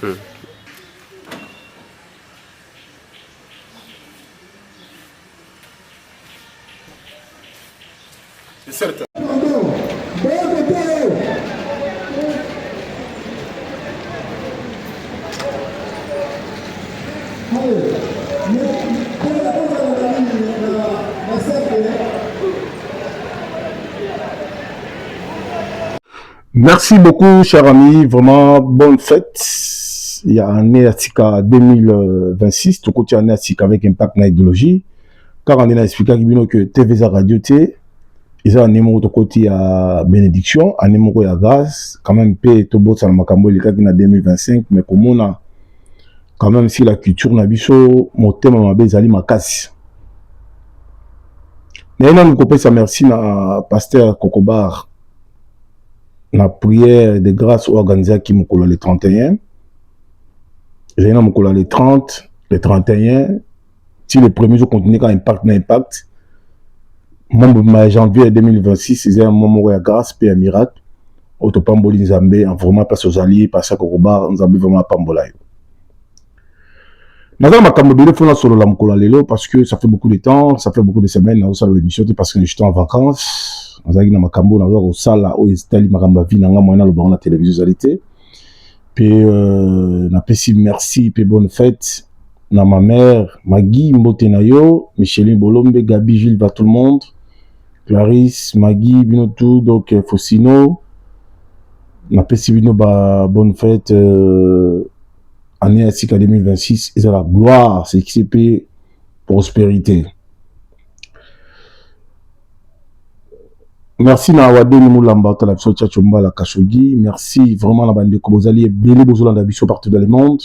C'est certain. Merci beaucoup, chers amis. Vraiment, bonne fête. Il y a un Néatika 2026. Tout côté un Néatika avec impact dans l'idéologie. Car on a expliqué que TVza Radio T, ils ont un numéro de côté à bénédiction, un numéro à grâce. Quand même, paix tout beau, ça m'a camboulé le cas qui 2025. Mais comme on a, quand même, si la culture n'a biso, mon thème m'a bezali ma casse. Mais là, nous comprenons merci à pasteur Kokobar. La prière de grâce organisée qui m'a collé le 31. J'ai m'a collé le 30, le 31. Si le premier jour continue quand impact n'impact. Mon janvier 2026, c'est un moment de grâce et un miracle. Autopamboli Nzambé, en vraiment pas aux alliés, pas à Kokobar, Nzambé vraiment pambolayo. Maintenant, ma camobile faut sur la mkola lelo parce que ça fait beaucoup de temps, ça fait beaucoup de semaines dans cette émission parce que j'étais en vacances. Nous avons ma cambo na au sala au Estali makamba vi nanga moyena le la télévisionalité. Puis na pesi merci puis bonne fête na ma mère Maggie Mbotenayo, Micheline Bolombe, Gabi Gilles va tout le monde. Clarisse, Maggie, Binotou, donc Fosino. Na pesi bino ba bonne fête année à 2026, c'est la gloire, c'est qui c'est prospérité. Merci na wade ni mulamba ta la biso tchachomba la kashogi. Merci vraiment la bande ko bozali belé bozolanda biso partout dans le monde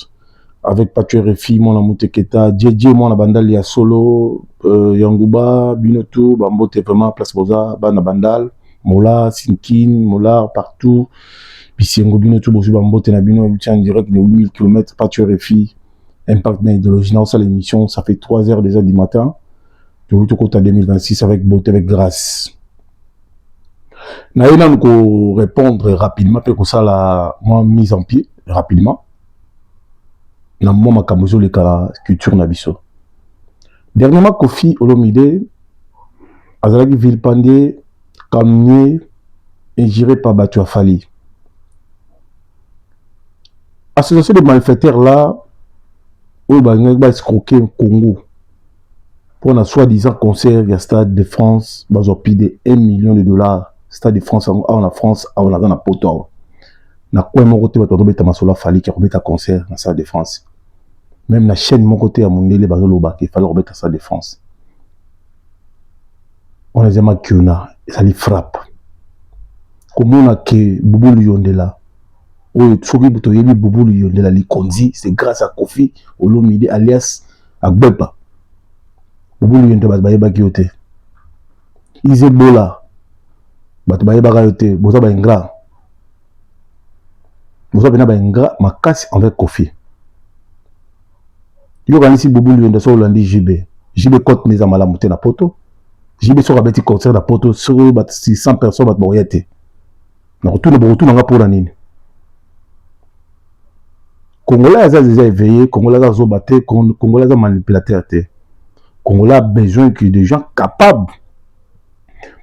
avec Patu RFI mon amoute keta DJ mon la bandali ya solo Yanguba Binotou bambote vraiment place boza bana bandal Mola Sinkin Mola partout. Bisengo Binotou bozu bambote na bino en direct de 8000 km Patu RFI impact na idéologie dans ça l'émission ça fait 3h déjà du matin. De tout côté 2026 avec beauté avec grâce. Naïna nous répondre rapidement pour ça la mise en pied rapidement. Na moi ma kamuzo le kala culture na biso. Dernièrement Kofi Olomide azalaki Villepandé calmé et géré par Batu Afali. Association de malfaiteurs là où ba escroquer Congo pour un soi-disant concert via Stade de France bazopi de 1 million de dollars. Stade de France en France on a dans poto na quoi mon côté ba tobeta masola fali qui robeta concert dans Stade de France même la chaîne mon côté à mondele bazoloba qui fallait robeta Stade de France on les aime kiona ça les frappe comment on a que Boubou Yondela ou Tsobi Butoyebi Boubou Yondela li konzi c'est grâce à Kofi Olomide alias Agbepa Boubou Yondela ba kiote Izebola bato bayebaka yo te boza ba ingrat boza bena ba ingrat makasi envers Kofi yo kanisi Boubou Lionda so Olandi JB cote neza malamu te na poto JB so kabeti concert na poto sur 600 personnes bato boyete na retourne nga pour nini Congolais a déjà éveillé Congolais a zobaté Congolais a manipulateur te Congolais a besoin que des gens capables.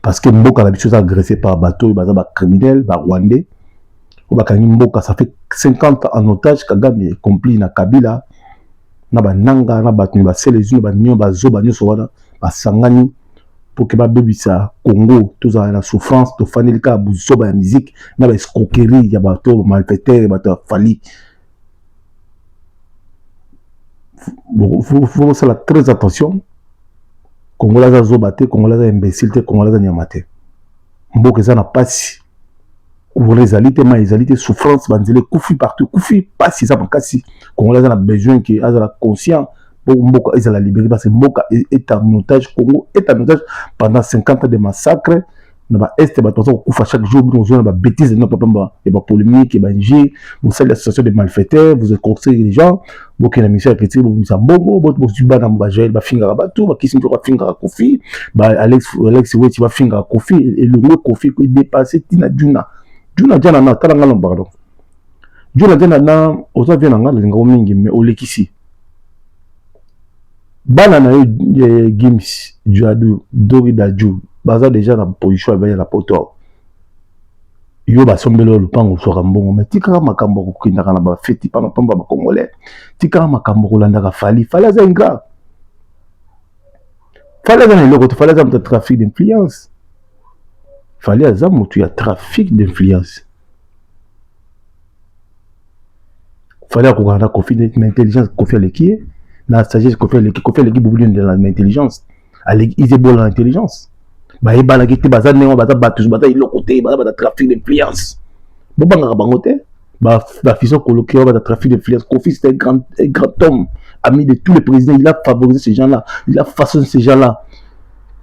Parce que Mboka l'habitude est agressé par bateau, il y a criminel, par Rwandais. Mboka, ça fait 50 ans en otage, Kagame est complice na Kabila. Na ba nanga, na ba tuni, ba selezu, ba nyon, ba zo, ba nyon sowana, ba sangani. Pour que ba bébi sa Congo, tout ça, la souffrance, to fanelika, bouzo, ba musique, na ba escroquerie, ya bateau, malfaiteur, bateau, fali. Faut faire très attention. Congolais a zobaté, Congolais a imbécile, Congolais a nyamate. Mboka za na pasi. Pour les alités, ma les souffrance, banzele koufi partout, koufi pasi ça bakasi. Congolais a besoin que azala conscient pour Mboka ils la libérer parce que Mboka est en otage, Congo est en otage pendant 50 ans de massacres. Na ba est ba tozo koufa chaque jour nous on ba bêtises non pas et ba polémique et ba nji, vous savez l'association de malfaiteurs, vous conseillez les gens. Boke na mission petit bo msambongo bo suba na mbajel ba finga ba tout ba kisi ko finga Kofi ba Alex Weti ba finga Kofi et le mot Kofi ko dépasser tina djuna jana na tala ngalo pardon Dieu la gana na oza vient nga linga mingi mais olekisi bana na Gims Juadu Dori Daju baza déjà na position ya la poto yo basombelo lupango soka mbongo mais tika makambo kokindaka na ba feti pamba ba congolais tika makambo kolandaka fali aza ingra fali aza na eloko fali aza mutu trafic d'influence fali aza mutu ya trafic d'influence fallait qu'on a confié l'intelligence confiée à l'équipe la sagesse confiée à l'équipe beaucoup de l'intelligence ils est bon l'intelligence bah il bala qui te bazar néo bazar batus bazar il côté bazar trafic d'influence bon banga bangote bah la fison coloquée bazar trafic d'influence Kofi c'est un grand homme ami de tous les présidents il a favorisé ces gens-là il a façonné ces gens-là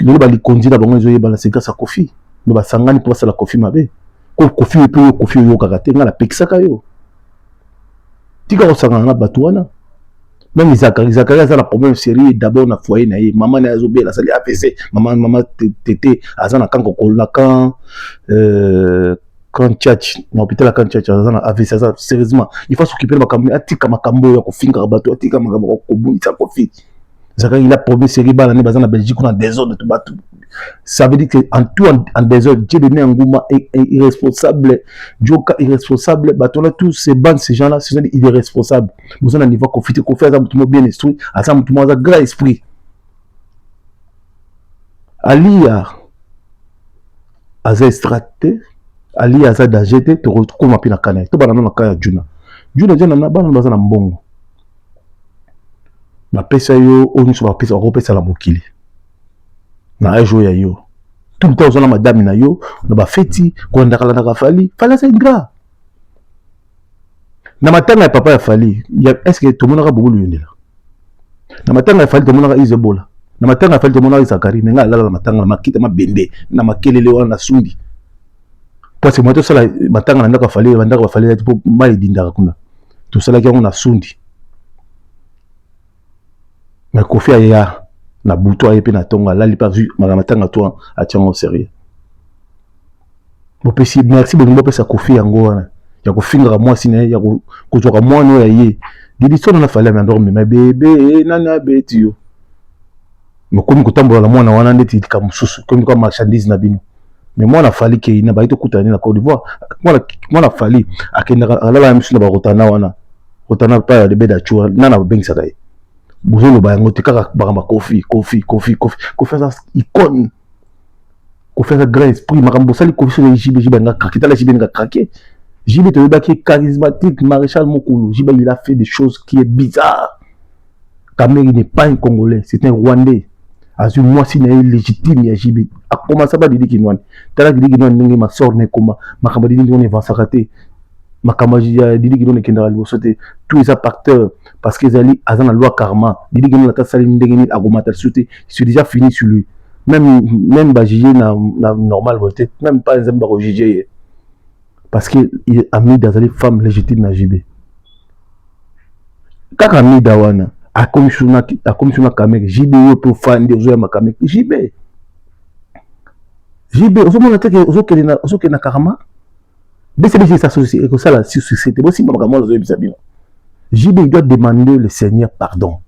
le ba li conduire bango ils ont c'est grâce à Kofi mais ba sangani pour ça la Kofi mabe Kofi peut Kofi yo kakate ngala pekisaka yo tika osangana batuana même Zachary a la problème sérieux d'abord na foyer na ye maman na zobé la sali APC maman tété azana kanko kolna kan tchatch na hôpital kan tchatch azana AVC ça sérieusement il faut s'occuper de makambo atika makambo ya kofinga batu atika makambo ko bunisa Kofi Zachary il a problème sérieux bana ne bazana Belgique na désordre tout batu. Ça veut dire qu'en tout en désordre, Dieu donné un gourmand irresponsable, Djoka irresponsable, bah tous ces bandes, ces gens-là, ce sont des irresponsables. Vous avez un niveau confité, qu'on fait, ça vous bien instruit, à ça vous un grand esprit. Ali a extracté, Ali a dajeté, tu retrouves ma pina canne, tu vas dans la caille Juna. Juna, Juna, n'a pas dans un bon. Ma pesa yo, on se va pesa, on repesa la mokili. Na jour ya yo tout le temps on a madame na yo na ba feti ko ndakala na fali ça ingra na matanga ya papa ya fali ya est-ce que tout le monde a beaucoup yondela na matanga ya fali tout le monde a izebola na matanga ya fali tout le monde a Zakari mais ngala la matanga makita mabende na makelele wana sundi parce que moi tout ça la matanga na ndaka fali bandaka fali ya tipo mai dindaka kuna tout ça la ki na sundi mais Kofi ya na buto ayepe na tonga la lipa vu mamatanga toi a tient au sérieux bo pesi merci bon bo pesa Kofi yango wana ya kofinga moi sine ya ko toka moi no ya ye didi sona na fallait me endormir mais bébé nana beti yo mo komi kotambola moi na wana ndeti ka mususu komi kwa marchandise na bino mais moi na fali ke ina ba ito kutani na Côte d'Ivoire moi na fali akenda ala misu na ba rotana wana rotana pa de beda chua nana bengisa kai bozolo ba yango te kaka bakamba Kofi ça icône Kofi ça grand esprit makambo sali Kofi sur JB nga craqué la JB nga craqué JB te ba qui charismatique maréchal Mokulu JB il a fait des choses qui est bizarre Kameri n'est pas un Congolais c'est un Rwandais azu moi si na légitime ya JB a commencé ba didi kinwani tala didi kinwani ndenge ma sort ne koma makambo didi ndone va sakate makambo ya didi kinwani kendra libosote tous les acteurs parce que Zali a la loi karma didi kinwani la sali ndenge ni agomata sauté c'est déjà fini sur lui même ba jije na normal voté même pas un ba jije parce que il a mis dans les femmes légitimes na JB kaka mi dawana a commissiona Kamere JB yo pour fande ozo ya makamere JB ozo mona teke ozo ke na karma BCBG s'associe et ça la société aussi makamere ozo yebisa bino JB il doit demander le Seigneur pardon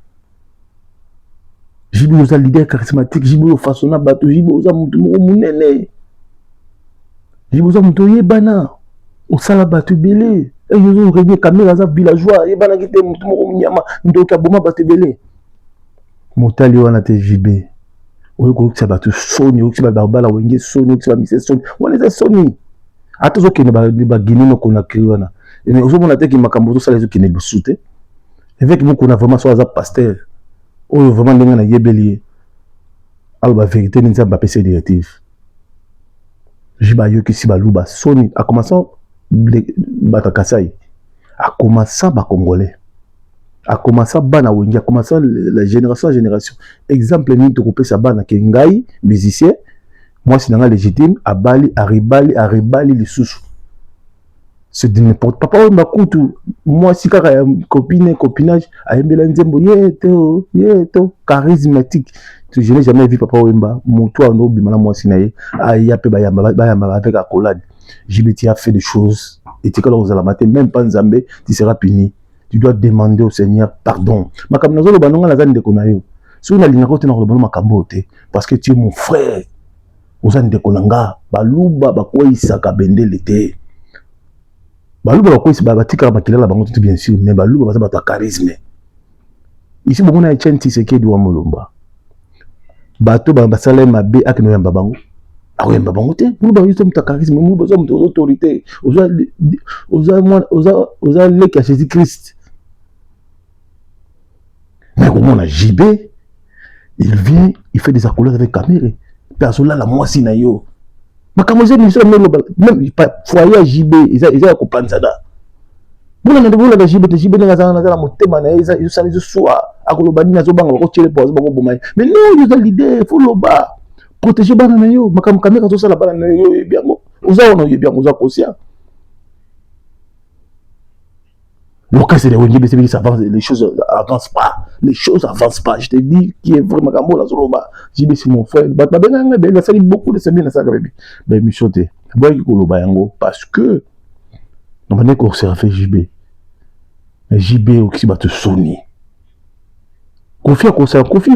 JB oza leader charismatique JB ozo façonna bato JB oza mutu moko munene JB oza mutu yebana osala bato belé et ozo régner Kamere za villageois yebana kite mutu moko nyama ndoka boma bato belé motali wana te JB oyo ko kisa bato soni okisa barbala wenge soni okisa mise soni wana za soni atozo kene ba gini no kona kriwana et ozo mona te ki makambo to sala zo kene busute avec beaucoup na vraiment so za pasteur oyo vraiment ndenga na yebeli alba vérité ni nzamba pese directive jiba yo ki si baluba soni a commençant batakasai a commençant ba congolais a commencé bana wengi a commencé la génération à génération exemple ni to kopesa bana ke ngai musicien moi c'est nga légitime a bali a ribali les sous c'est de n'importe papa Wemba kutu moi si kaka copinage ayembela nzembo yeto charismatique. Je n'ai jamais vu papa Wemba moto ando bimana moi sinaye aya pe bayamba avec accolade. JBT a fait des choses et tu quand vous allez mater même pas Nzambe tu seras puni. Tu dois demander au Seigneur pardon. Makamna zolo banonga la zande konayo. Si on a linga kote na ko makambo te parce que tu es mon frère. Ozande konanga baluba bakoisaka bendele te. Baluba bakoisi batika bakilela bango tout bien sûr mais baluba baza bata charisme. Ici bon on a Etienne Tshisekedi wa Mulumba. Bato basala mabe akino yamba bango. Akoyamba bango te. Baluba yuso muta charisme, baluba zo muta autorité. Oza leki à Jésus Christ. Mais comment on a JB, il vient, il fait des accolades avec Kamere. Personne là la moisi na yo. Makamoze ni so même foyer à JB, ils a comprendre ça. Bula na JB na la motema na ils ça les soir akolobani na zo banga ko tchele pose bako bomai. Mais non, ils ont l'idée, faut loba. Protéger bana na yo, makam Kamere zo sala bana na yo bien go. Oza ono bien oza conscient. Le cas c'est les Wengi, les choses avancent pas. Les choses avancent pas. Je te dis qui est vraiment comme la Zoroba. J'ai dit c'est mon frère. Il a fallu beaucoup de semaines à ça. Ben, Michoté. Parce que, on va dire qu'on s'est fait JB. Mais JB aussi va te sonner. Kofi à concert. Kofi,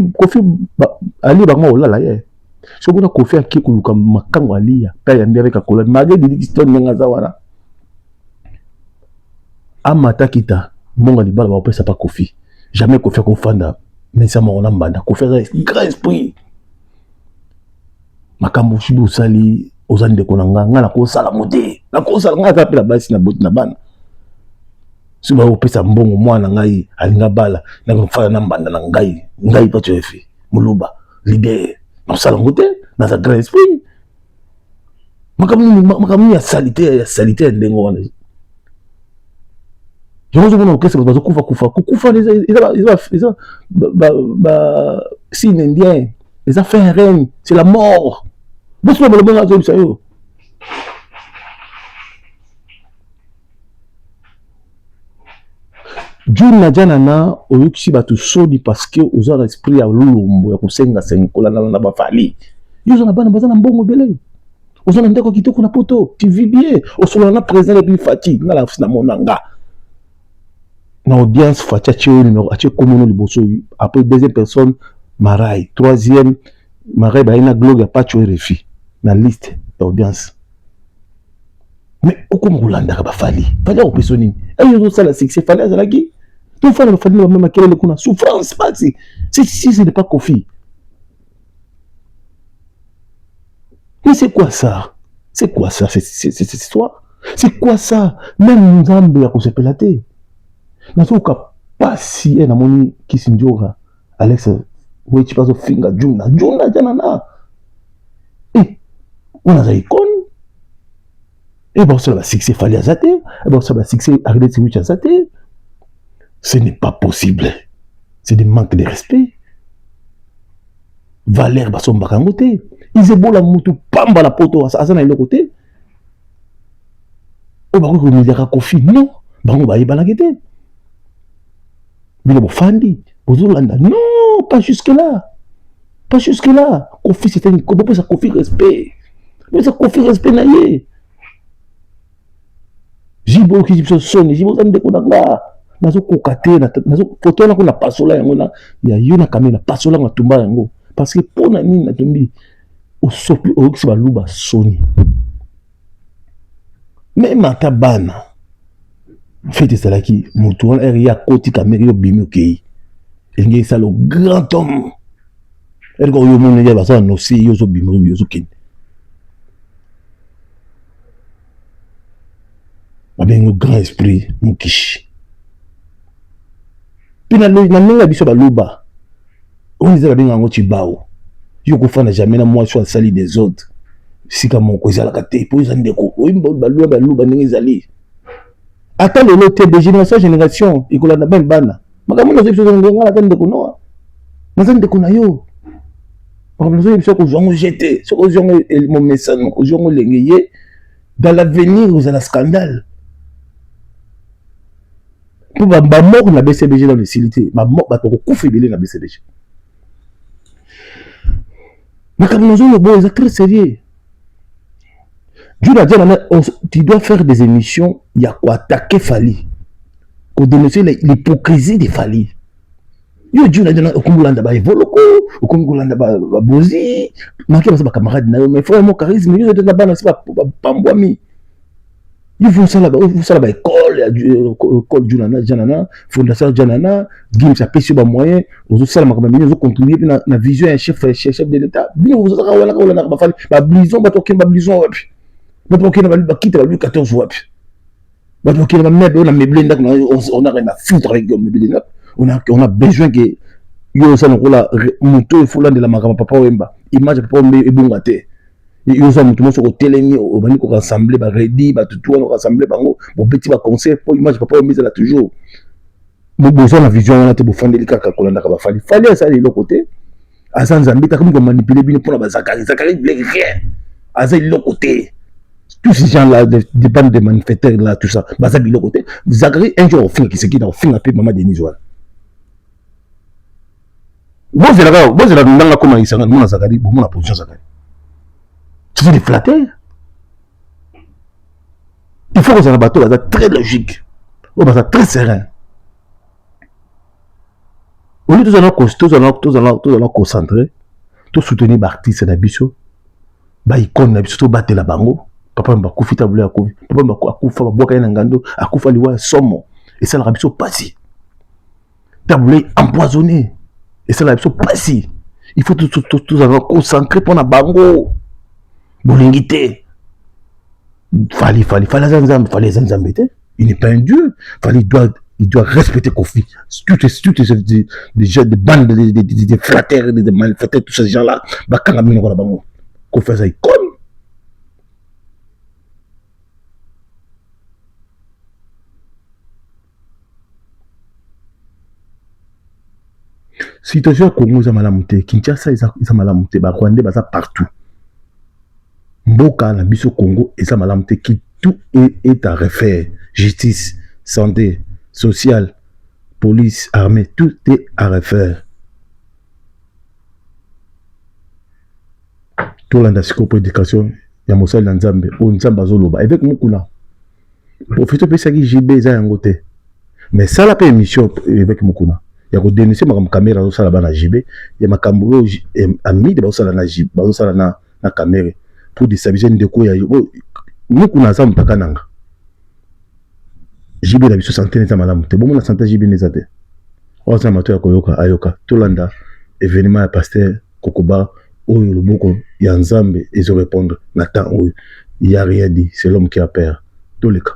Ali, bah, oh là là, si on a Kofi à qui, comme Makango Ali, paye avec la colonne. Malgré des histoires de Ngazawana. Amata kita monga libala ba pesa pa Kofi jamais Kofi ko fanda mais ça mon ambanda Kofi a grand esprit makambo shibu sali ozande konanga ngana ko sala moté na ko sala ngata pe la basi na bot na bana suba o pesa mbongo mwana ngai alinga bala na ko fala na mbanda na ngai pa chefi muluba leader na sala moté na sa grand esprit makambo ya salité ndengo wana. Je vous demande qu'est-ce que vous avez kufa les signes indiens, les affaires reines, c'est la mort. Vous savez le bon azul ça yo. June na janana oyuki batu sodi parce que aux a esprit ya lulumbo ya kusenga senkola na ba fali. Yo na bana bazana mbongo belé. Aux a ndeko kitoko na poto, tu vis bien. Au solo na président et puis fati ngala na monanga. Na audience Fatiache numéro Ache Komono Liboso après deuxième personne Marai troisième Marai Baina Globe ya Pacho RFI na liste d'audience mais okomo Rolanda ba fali au personnel et yo ça la succès fali azalaki tout fali ba fali même kelele kuna souffrance pas si ce n'est pas Kofi mais c'est quoi ça cette histoire c'est quoi ça même Nzambe ya ko se pelater. Nasoka pasi na moni Kisinjora Alex wechi paso finga juna janana on a za icône et bon ça va succès fallait azate et bon ça va succès arrêter de wicha azate. Ce n'est pas possible, c'est des manques de respect. Valère basomba kangote izebola mutu pamba la poto azana ile côté o ba ko milaka Kofi non bango ba yibana kete. Fandi, non, pas jusque-là. Pas jusque-là. Kofi, c'était une Kofi, ça Kofi respect. Mais ça Kofi respect naïe. Jibo qui dit sonne, Jibo ça ne déconne pas. Nazo kokate, nazo photo là qu'on a passé là, il y a une caméra passé là on a tombé yango. Parce que pour nani na tombi au sopi au qui va luba soni. Mais matabana. Faites ça là qui mouton ya koti Kamere bimi okei engé ça le grand homme ergo yo mon ya basa no si yo so bimi yo so kin abengo grand esprit mukishi pina na nenga biso baluba on disait benga ngo chibao yo ko fana jamais na moi soit sali des autres sika mon ko zala kate po izandeko oyimba baluba nenga zali. Attends le lot de génération il colle na ben bana makambo na zepso ngala tande ko no na tande ko na yo makambo na zepso ko zongo jeter so ko zongo mon message ko zongo lengeye dans l'avenir vous allez scandale Pour ma mort na BCBG dans les cilités, ma mort ba to ko fébélé na BCBG. Mais comme nous le bon, c'est très sérieux. Dieu a dit, tu dois faire des émissions, il y a quoi attaquer Fali, pour dénoncer l'hypocrisie de Fali. Yo Dieu a dit, au Congolanda ba evoloko, au Congolanda ba bozi, manqué ba camarade na mais frère mon charisme, yo de là-bas c'est pas pambwami. Il faut ça là-bas, il faut ça là-bas école Janana, fondation Janana, Gim ça pèse sur moyen, aux autres salles comme bien, ils ont contribué na vision un chef de l'État. Bien vous avez ba Fali, ba blison, ba token ba blison wapi. Ba token ba quitte ba lui 14 wapi. Ba token ba meuble, on a meublé on a rien à foutre avec meublé. On a besoin que yo ça nous la moto il faut là de la makama papa Wemba. Image papa Wemba et bongate. Yo ça mutumo so telemi au bani ko rassembler ba ready ba tout on rassembler bango bon petit ba conseil pour image papa Wemba là toujours. Mo besoin la vision on a te bo fonder les kaka kolanda ka ba fali. Fali ça de l'autre côté. Azan Zambi ta comme manipuler bien pour la Zakari il blé rien. Azan de l'autre côté. Tous ces gens-là dépendent des manifestants là tout ça. Baza de l'autre côté. Zakari un jour au fin qui se qui dans fin appelé maman Denise Wala. Vous êtes là, dans la comment il s'en a Zakari, bon la position Zakari. Tu veux les flatter? Il faut que ça bateau là, très logique. Oh, bah, ça très serein. Au lieu de tous allons concentrer, tout soutenir l'artiste Nabiso, bah icône Nabiso, tout battre la bango. Papa m'a koufi taboulet à koufi. Papa m'a koufa boka n'angando, à koufa liwa somo. Et ça la Nabiso passé. Taboulet empoisonné. Et ça la passé. Il faut tous avoir concentré pour la bango. Bolingité. Fallait Zanzambe. Il n'est pas un dieu. Il doit respecter Kofi. Toutes des bandes de flatteurs, de malfaiteurs, tous ces gens-là. Bakanga Minoko la bango. Kofi ça icône. Situation Congo za malamuté, Kinshasa ils a malamuté, ba Rwanda baza partout. Mboka na biso Congo eza malamuté qui tout est à refaire. Justice, santé, social, police, armée, tout est à refaire. Tout l'andasiko pour éducation, ya mosali na Nzambe, o Nzambe azoloba avec mukuna. Professeur pesa ki JB za yangote. Mais ça la pas émission avec mukuna. Il y a dénoncé ma caméra au salon na JB, il y a ma caméra ami de basala na JB, basala na caméra pour déstabiliser de quoi ya nous kuna ça mutakananga. JB la biso santé neza malamu te bon na santé JB neza te. O sa mato ya koyoka ayoka tolanda événement ya pasteur Kokoba oyo loboko ya Nzambe et se répondre na temps oyo il y a rien dit, c'est l'homme qui a peur. Toleka.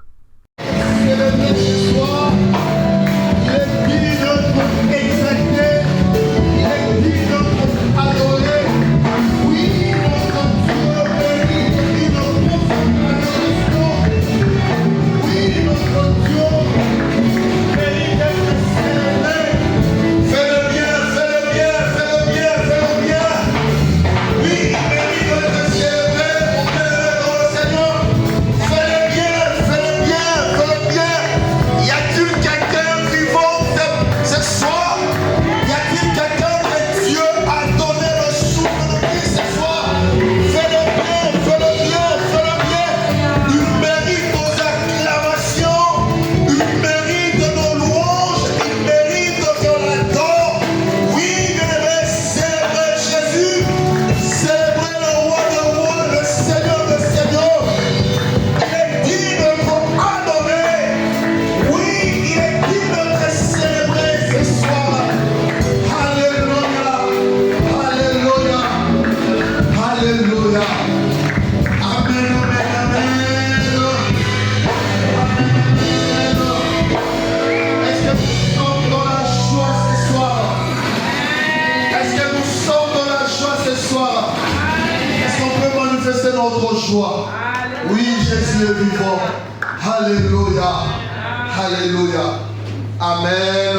Oui, Jésus est vivant. Alléluia. Alléluia. Amen.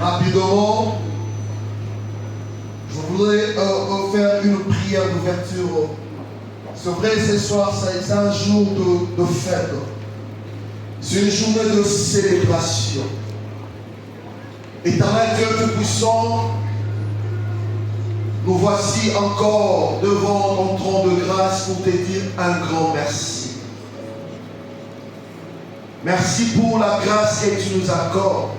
Rapidement, je voudrais faire une prière d'ouverture. C'est vrai, ce soir, c'est un jour de fête. C'est une journée de célébration. Éternel Dieu Tout-Puissant, nous voici encore devant ton trône de grâce pour te dire un grand merci. Merci pour la grâce que tu nous accordes.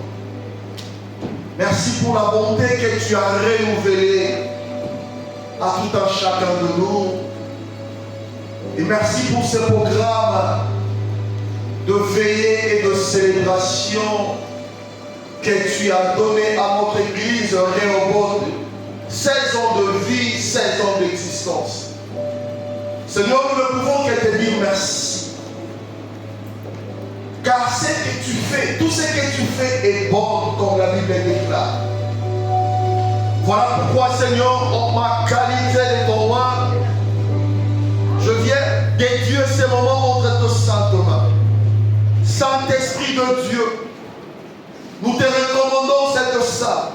Merci pour la bonté que tu as renouvelée à tout un chacun de nous. Et merci pour ce programme de veillée et de célébration que tu as donné à notre Église Rehoboth. 16 ans de vie, 16 ans d'existence. Seigneur, nous ne pouvons que te dire merci. Car ce que tu fais, tout ce que tu fais est bon, comme la Bible déclare. Voilà pourquoi, Seigneur, en ma qualité de ton roi, je viens dédier ce moment entre tes saintes mains. Saint-Esprit de Dieu, nous te recommandons cette salle.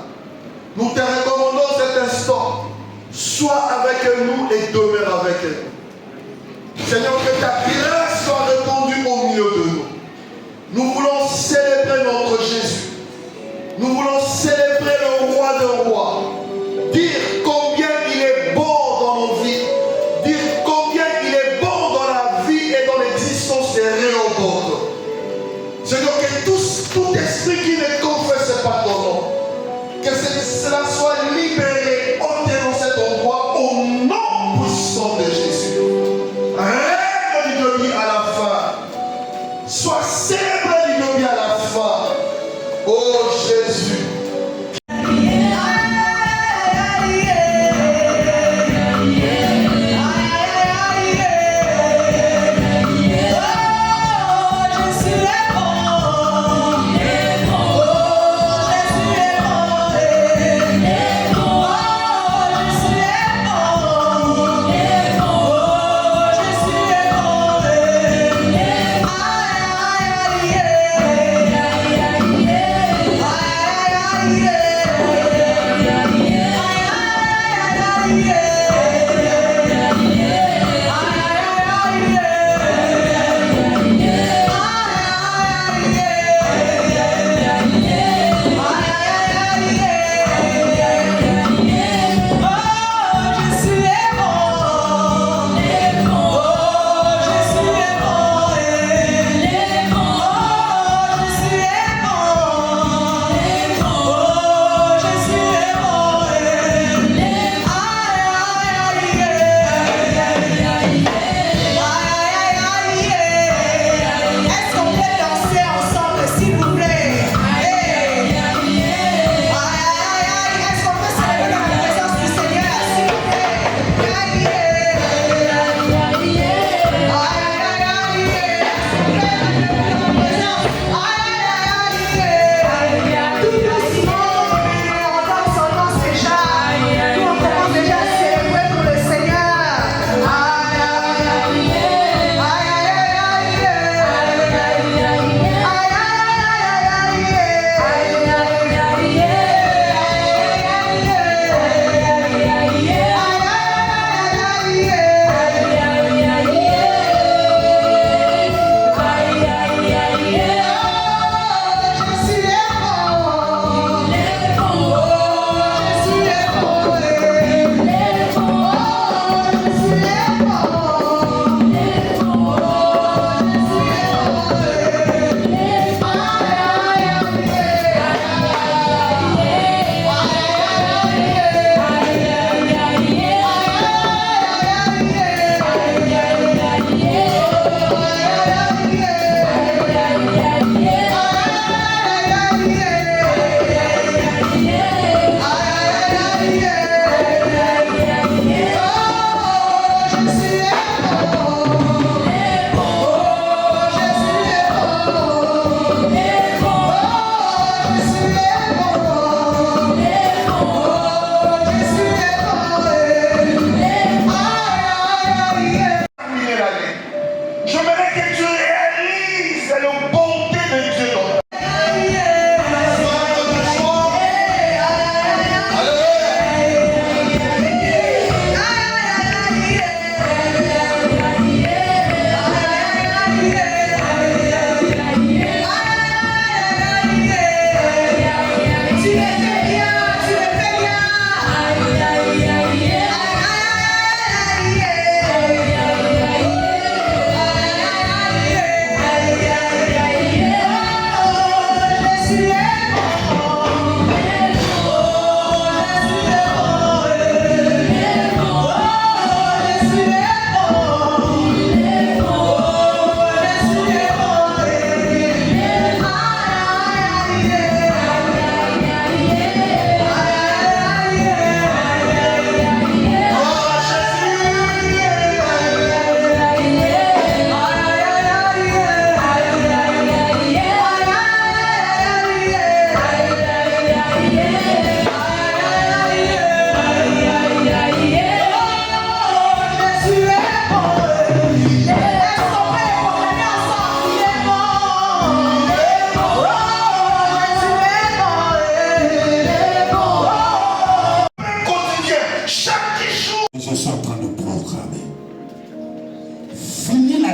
Nous te recommandons cet instant. Sois avec nous et demeure avec nous. Seigneur, que ta grâce soit répandue au milieu de nous. Nous voulons célébrer notre Jésus. Nous voulons célébrer le roi des rois. Dire combien il est bon dans nos vies. Dire combien il est bon dans la vie et dans l'existence des Rehoboth. Seigneur, que tout esprit qui ne confesse pas ton nom, que cela soit libéré, ôté dans cet endroit au nom puissant de Jésus. Règne du début à la fin. Sois célébré du début à la fin. Oh Jésus. Yeah.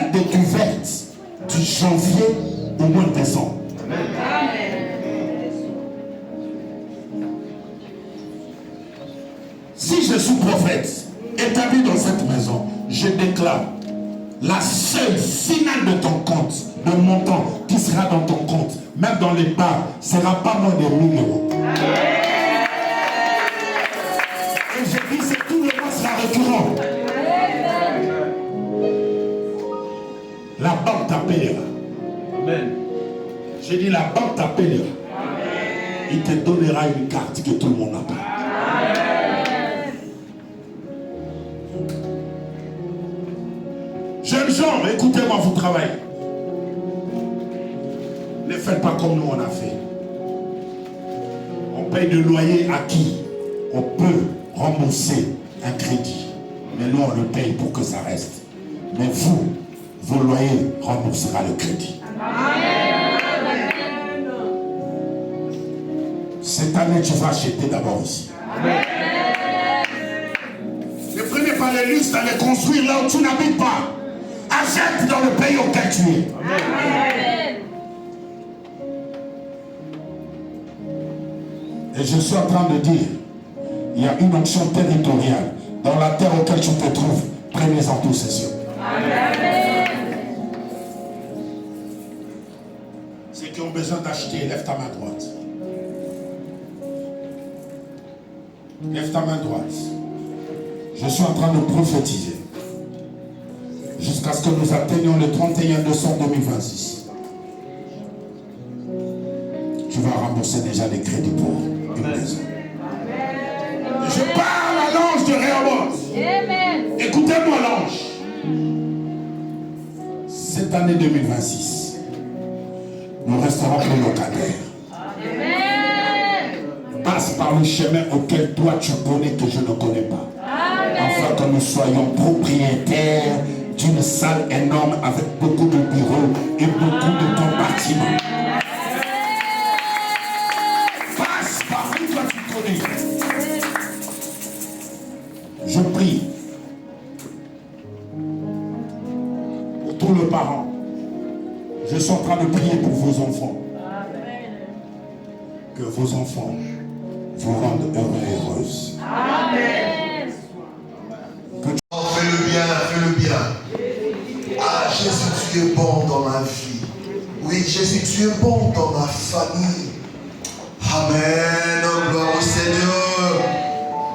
pleine de découvertes du janvier au mois de décembre. Si je suis prophète, établi dans cette maison, je déclare la seule finale de ton compte, le montant qui sera dans ton compte, même dans les bars, ne sera pas moins de 1000 euros. Et je dis que tout le mois sera récurrent. La banque t'appellera. J'ai dit la banque t'appellera. Il te donnera une carte que tout le monde n'a pas. Jeunes gens, écoutez-moi, vous travaillez. Ne faites pas comme nous on a fait. On paye le loyer à qui? On peut rembourser un crédit. Mais nous, on le paye pour que ça reste. Mais vous, vos loyers remboursera le crédit. Cette année, tu vas acheter d'abord ici. Ne prenez pas les luxe d'aller construire là où tu n'habites pas. Achète dans le pays auquel tu es. Et je suis en train de dire, il y a une onction territoriale dans la terre auquel tu te trouves. Prenez-en possession. Ceux qui ont besoin d'acheter, lève ta main droite. Lève ta main droite. Je suis en train de prophétiser. Jusqu'à ce que nous atteignions le 31 décembre 2026. Tu vas rembourser déjà des crédits pour une maison. Et je parle à l'ange de Rehoboth. Écoutez-moi l'ange. Cette année 2026, nous resterons plus locataires. Passe par le chemin auquel toi tu connais que je ne connais pas. Afin que nous soyons propriétaires d'une salle énorme avec beaucoup de bureaux et beaucoup de compartiments. Passe par où toi tu connais. Je prie pour tous les parents. Je suis en train de prier pour vos enfants. Que vos enfants vous rendent heureux et heureuses. Amen. Fais le bien, fais le bien. Ah Jésus, tu es bon dans ma vie. Oui Jésus, tu es bon dans ma famille. Amen. Gloire au Seigneur.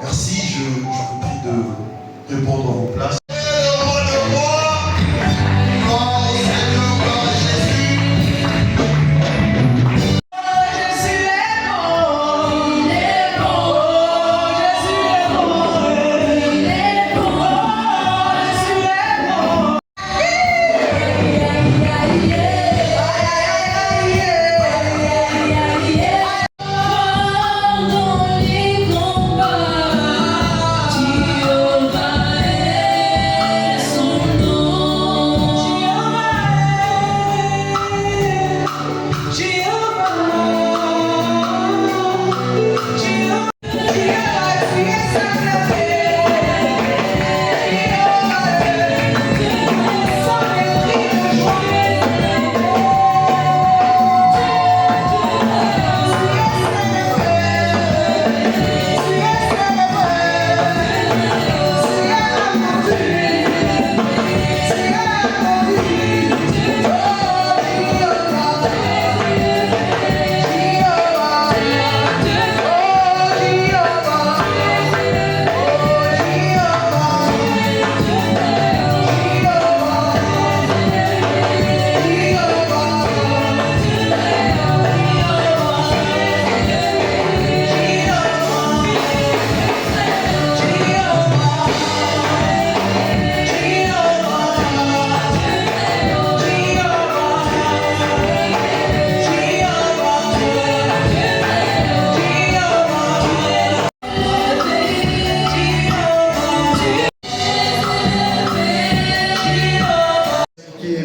Merci, je vous prie de répondre à vos places.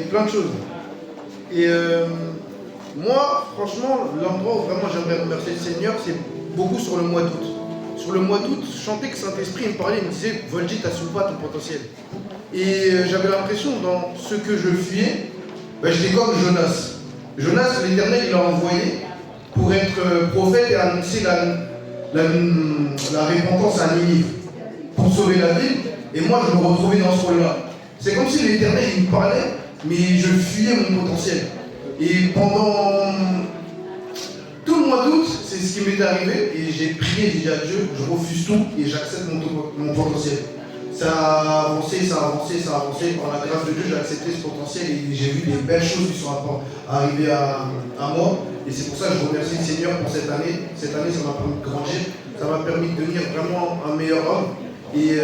Plein de choses. Et moi, franchement, l'endroit où vraiment j'aimerais remercier le Seigneur, c'est beaucoup sur le mois d'août. Sur le mois d'août, je chantais que Saint-Esprit me parlait, il me disait, Volji, t'assumes pas ton potentiel. Et j'avais l'impression, dans ce que je fuyais, j'étais comme Jonas. Jonas, l'Éternel, il l'a envoyé pour être prophète et annoncer la repentance à Ninive, pour sauver la ville. Et moi, je me retrouvais dans ce rôle-là. C'est comme si l'Éternel, il me parlait, mais je fuyais mon potentiel. Et pendant tout le mois d'août, c'est ce qui m'est arrivé. Et j'ai prié, j'ai dit à Dieu, je refuse tout et j'accepte mon potentiel. Ça a avancé, ça a avancé, ça a avancé. Par la grâce de Dieu, j'ai accepté ce potentiel et j'ai vu des belles choses qui sont arrivées à moi. Et c'est pour ça que je remercie le Seigneur pour cette année. Cette année, ça m'a permis de grandir. Ça m'a permis de devenir vraiment un meilleur homme. Et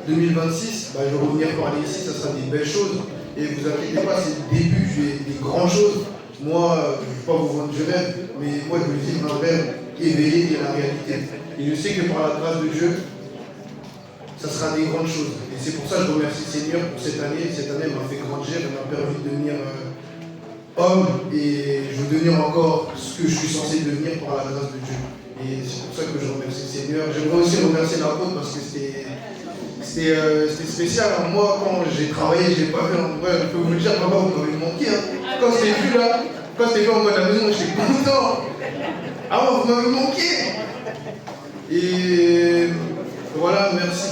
2026, je vais revenir parler ici, ça sera des belles choses. Et vous inquiétez pas, c'est le début des grandes choses. Moi, je ne vais pas vous vendre du rêve, mais moi, je veux vivre un rêve éveillé et la réalité. Et je sais que par la grâce de Dieu, ça sera des grandes choses. Et c'est pour ça que je remercie le Seigneur pour cette année. Cette année m'a fait grandir, elle m'a permis de devenir homme. Et je veux devenir encore ce que je suis censé devenir par la grâce de Dieu. Et c'est pour ça que je remercie le Seigneur. J'aimerais aussi remercier l'apôtre parce que c'était spécial. Moi, quand j'ai travaillé, je n'ai pas fait en vrai. Je peux vous le dire, papa, vous m'avez manqué. Quand c'était vu là, quand c'était vu en mode à la maison, j'étais content. Ah ouais, vous m'avez manqué. Et voilà, merci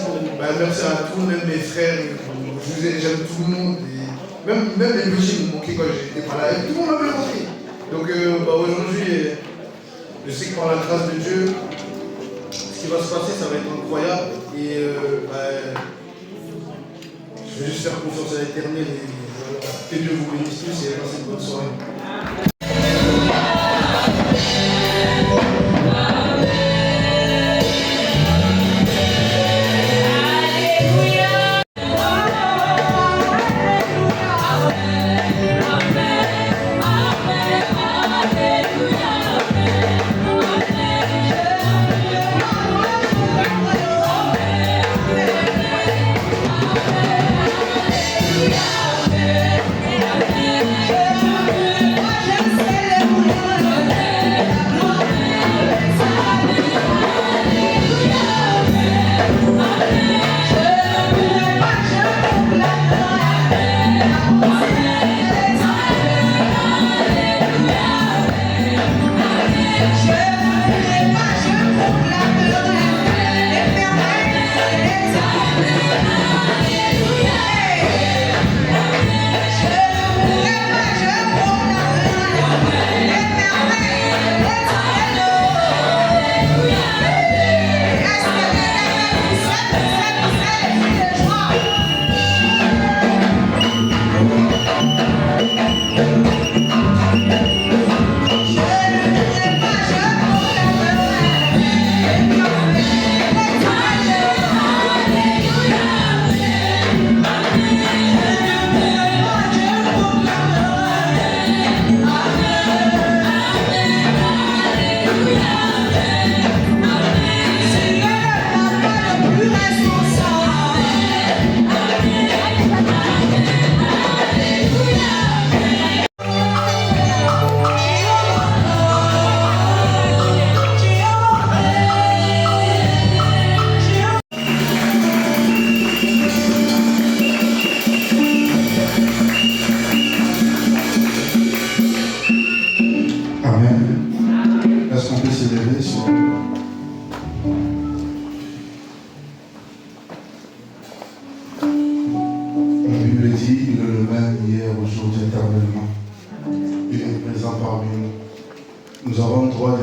à tous, même mes frères. J'aime tout le monde. Et même les petits m'ont manqué quand j'étais pas là. Et tout le monde m'avait manqué. Donc aujourd'hui, je sais que par la grâce de Dieu, ce qui va se passer, ça va être incroyable. Et je vais juste faire confiance à l'Éternel et que Dieu vous bénisse tous et passez une bonne soirée.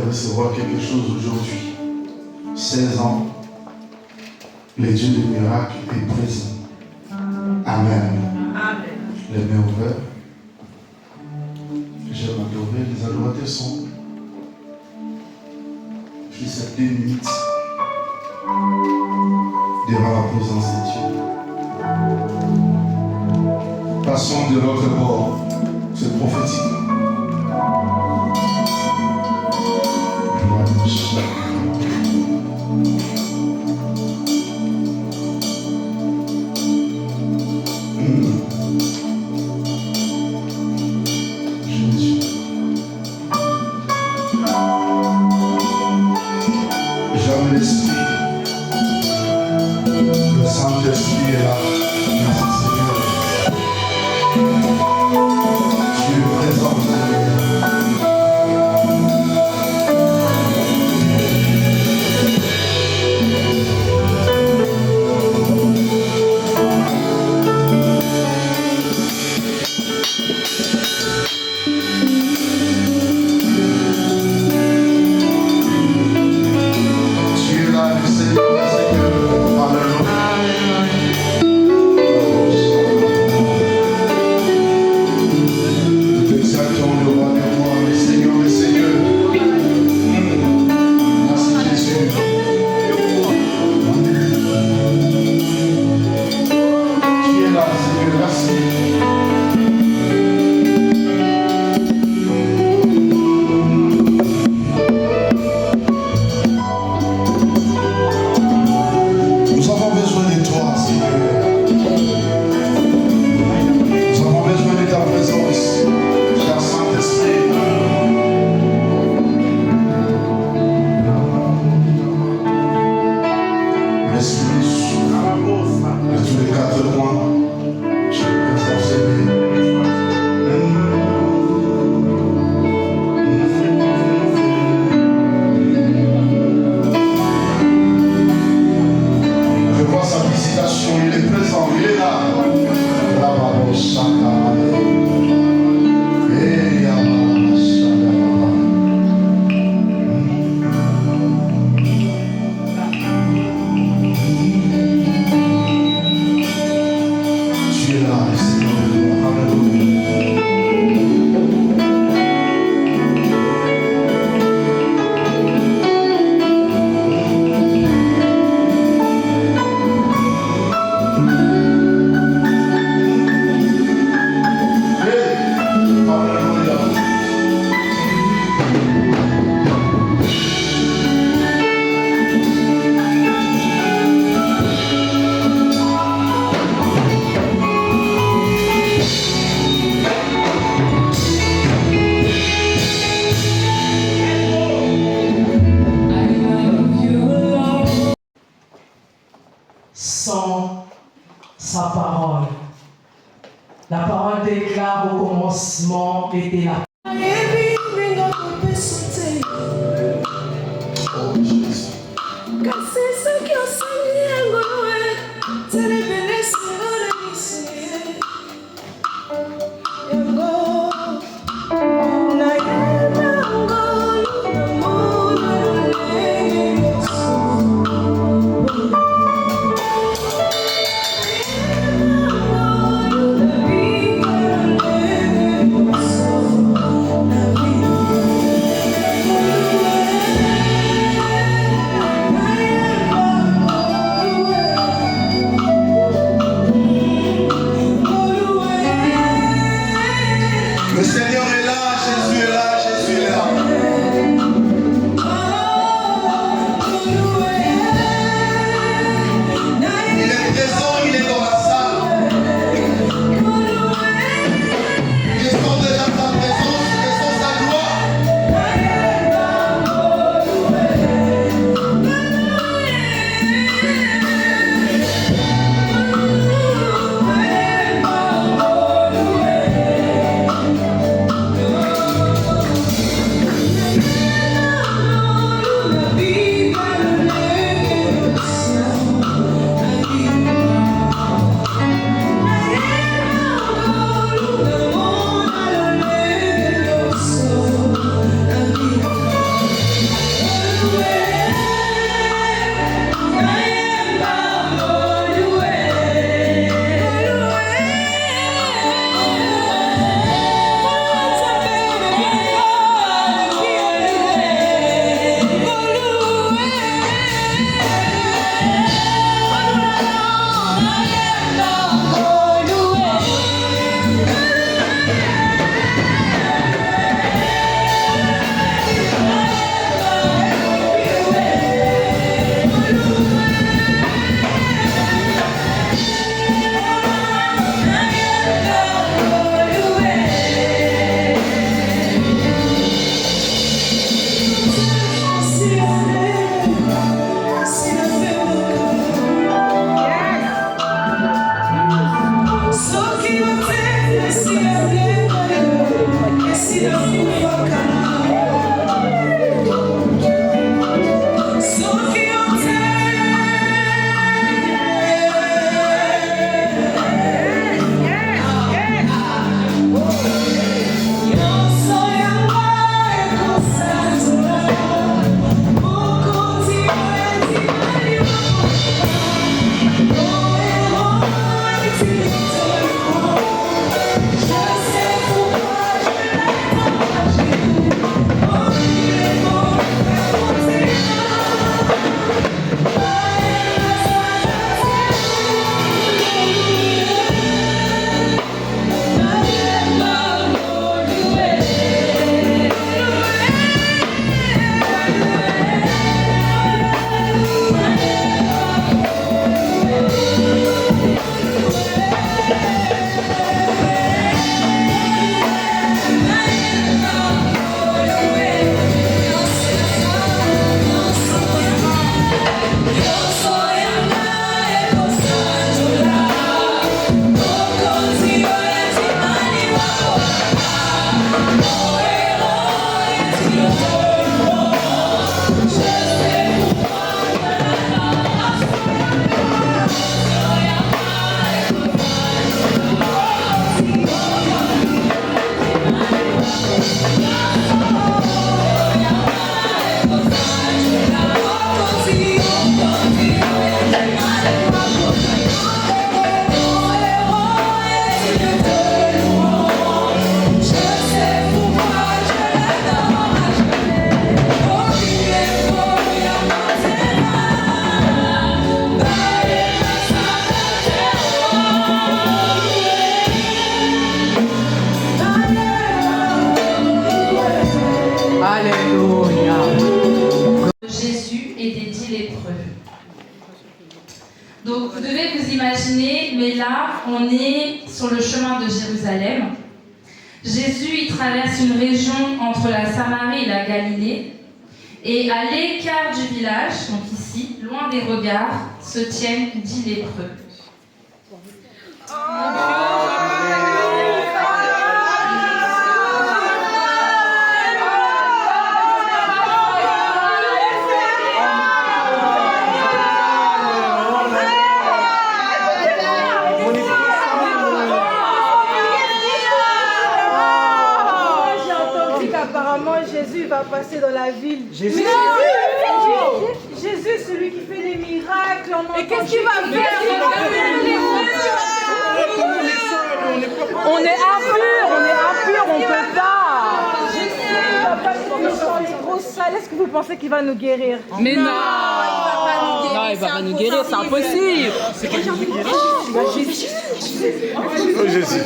Recevoir quelque chose aujourd'hui. 16 ans, les dieux des miracles est présent. Amen. Amen. Les mains ouvertes. J'aime adorer. Les adorateurs sont. Je cette 2 minutes devant la présence de Dieu. Passons de l'autre bord. C'est prophétique. J'aime l'esprit. Le Saint-Esprit est là. Merci Seigneur. Sans sa parole. La parole déclare au commencement était la lépreux. Donc vous devez vous imaginer, mais là on est sur le chemin de Jérusalem. Jésus il traverse une région entre la Samarie et la Galilée. Et à l'écart du village, donc ici, loin des regards, se tiennent 10 lépreux. Jésus va passer dans la ville. Jésus, Jésus, celui qui fait des miracles. Et qu'est-ce qu'il va faire? On est impur, on peut pas. Jésus va passer dans les grosses salles. Est-ce que vous pensez qu'il va nous guérir? Mais non, il va pas nous guérir, c'est impossible. C'est quel Jésus qui guérit? Jésus.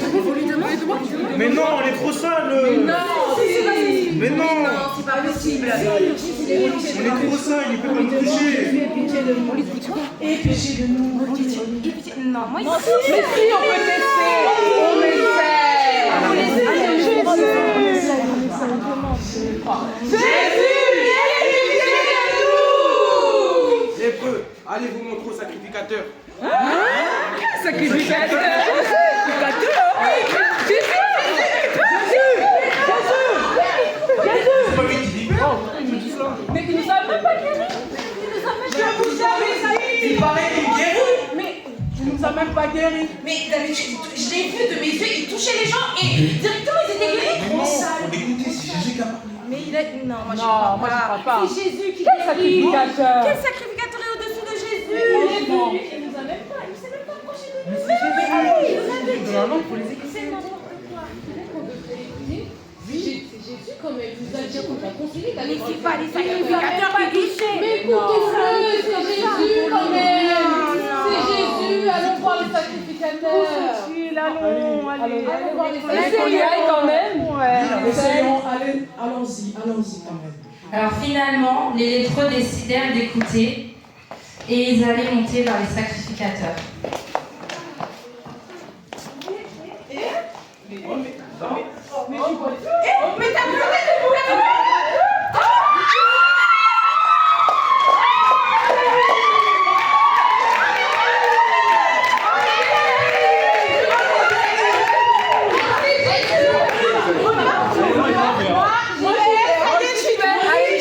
Mais non, on est trop sales. Mais non, c'est pas possible. on est trop sales, il peut pas nous toucher. Pitié de nous. Et péché de nous. Non, moi, mais si, on peut tester. On Jésus, lépreux, allez vous montrer au sacrificateur. Sacrificateur. Mais il nous a même pas guéri. Il paraît qu'il guérit. Mais il nous a même pas guéri. Mais d'habitude, je l'ai vu de mes yeux, il touchait les gens et directement ils étaient guéris. Mais non, faut l'écouter, c'est Jésus qui a parlé. Mais il est... Non, moi je Non, crois moi je crois pas. C'est Jésus qui Quel guérit. sacrificateur? Quel sacrificateur est au-dessus de Jésus? Il nous a même pas, il s'est même pas approché de nous. Mais alors, il nous avait dit. Non, pour les écouter. C'est n'importe quoi. C'est Jésus quand même, vous a dit qu'on t'a conseillé d'aller Mais c'est pas les sacrificateurs qui touchaient. Mais écoutez-le, c'est Jésus quand même. C'est Jésus, allons voir les sacrificateurs. Allons voir les sacrificateurs quand même. Essayons, allons-y quand même. Alors finalement, les lépreux décidèrent d'écouter et ils allaient monter vers les sacrificateurs. Mais t'as pleuré de vous là.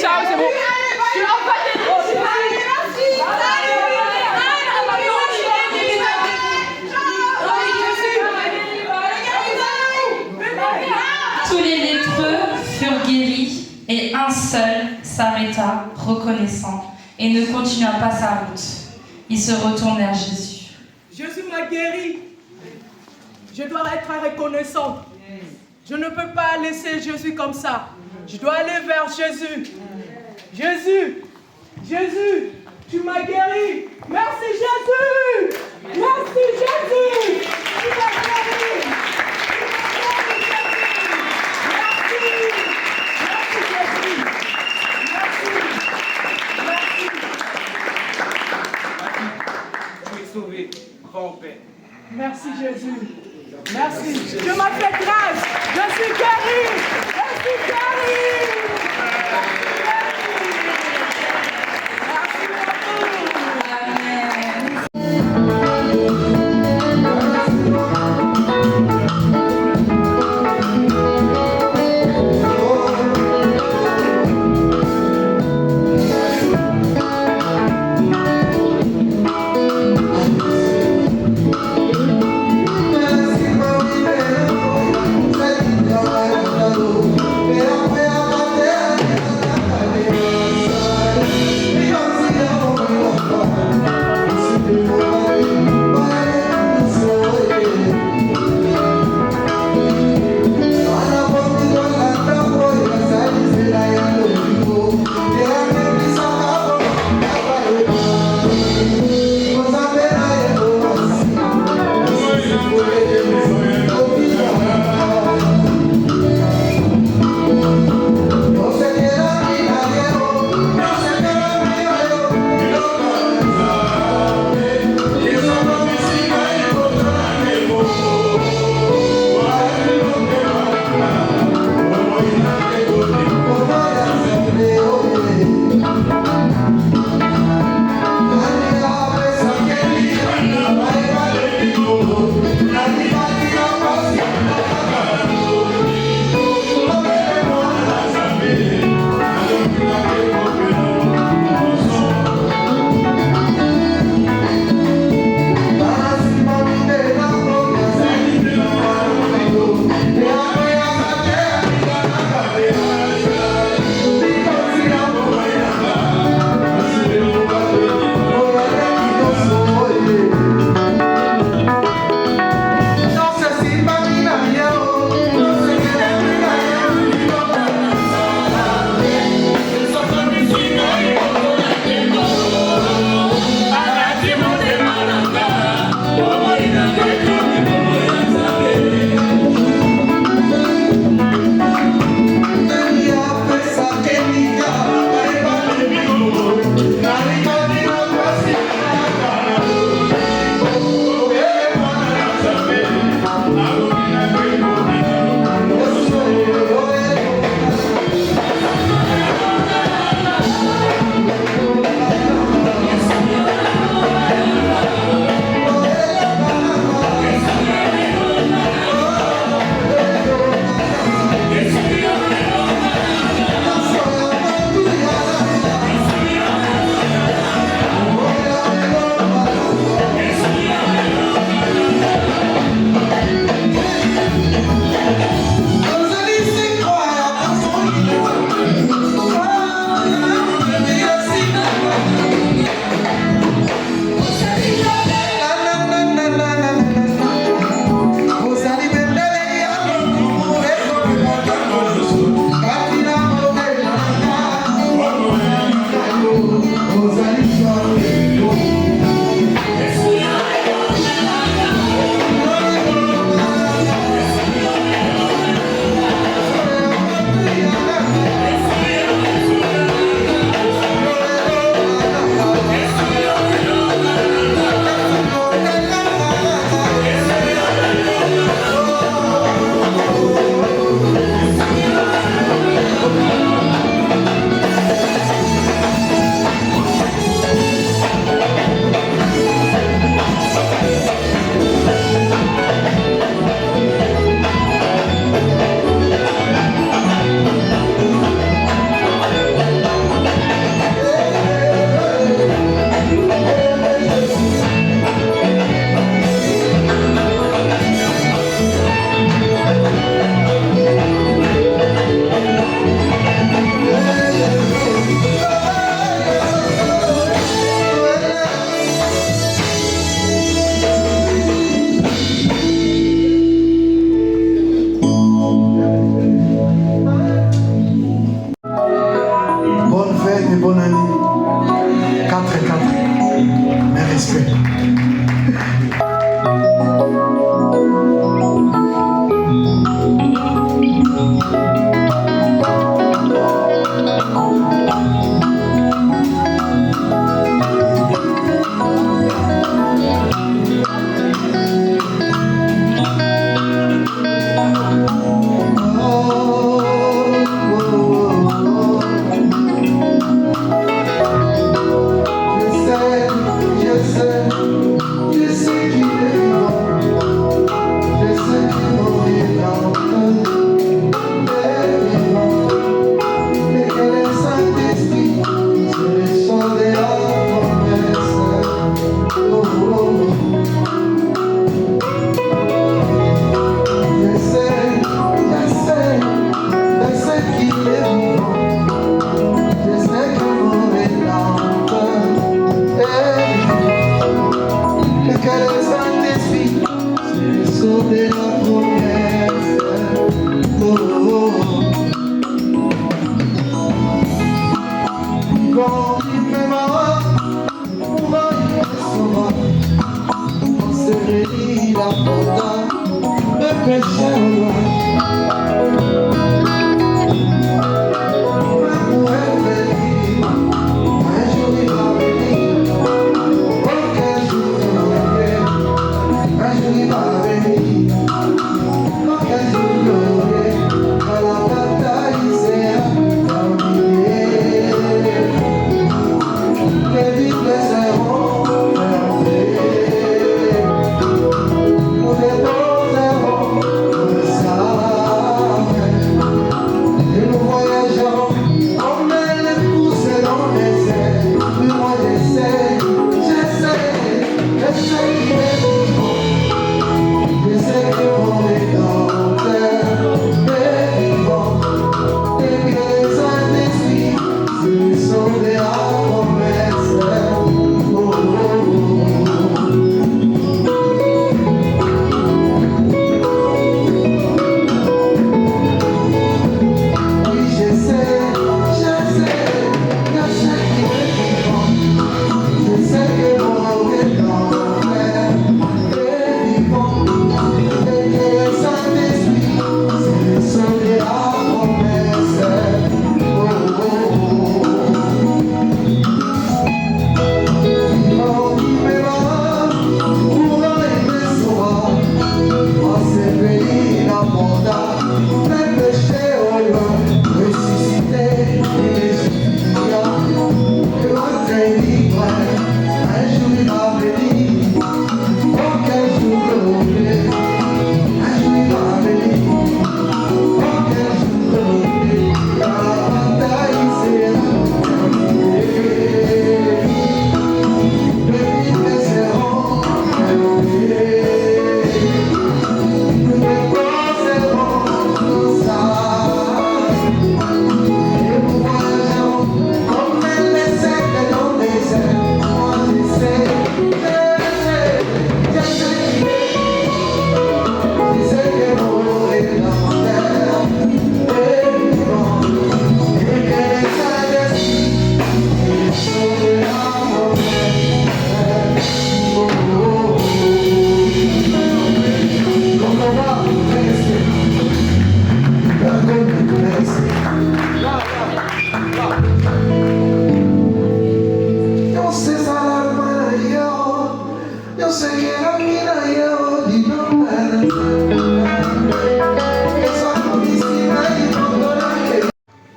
Ciao, c'est bon. Tous les lépreux furent guéris et un seul s'arrêta, reconnaissant, et ne continua pas sa route. Il se retourne vers Jésus. Jésus m'a guéri. Je dois être reconnaissant. Je ne peux pas laisser Jésus comme ça. Je dois aller vers Jésus. Jésus, Jésus, tu m'as guéri. Merci Jésus. Merci Jésus. Tu m'as guéri. Sauvé, grand Père. Merci Jésus. Merci. Dieu m'a fait grâce. Je suis guéri. Je suis guéri. Merci Merci,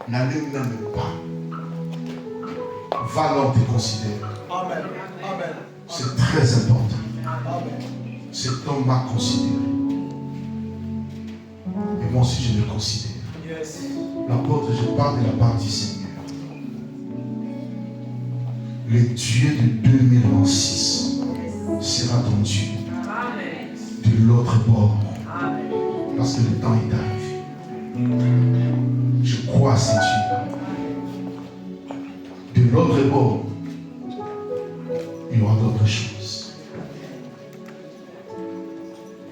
n'allez même pas. Va l'homme te considérer. Amen. Amen. C'est très important. Amen. Cet homme m'a considéré. Et moi aussi, je le considère. Yes. L'apôtre, je parle de la part du Seigneur. Le Dieu de 2026 sera ton Dieu. Amen. De l'autre bord. Amen. Parce que le temps est arrivé. Je crois à ce Dieu. De l'autre bord, il y aura d'autres choses.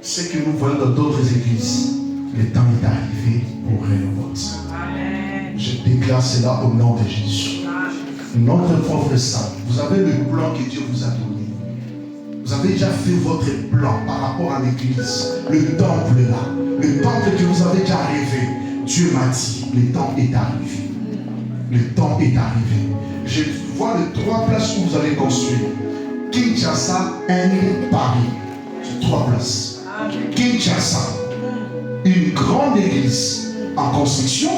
Ce que nous voyons dans d'autres églises, le temps est arrivé pour Rehoboth. Amen. Je déclare cela au nom de Jésus. Notre pauvre sang, vous avez le plan que Dieu vous a donné. Vous avez déjà fait votre plan par rapport à l'église. Le temple là, le temple que vous avez déjà rêvé. Dieu m'a dit, le temps est arrivé. Le temps est arrivé. Je vois les 3 places où vous allez construire. Kinshasa, Inde, Paris. C'est 3 places. Kinshasa, une grande église en construction,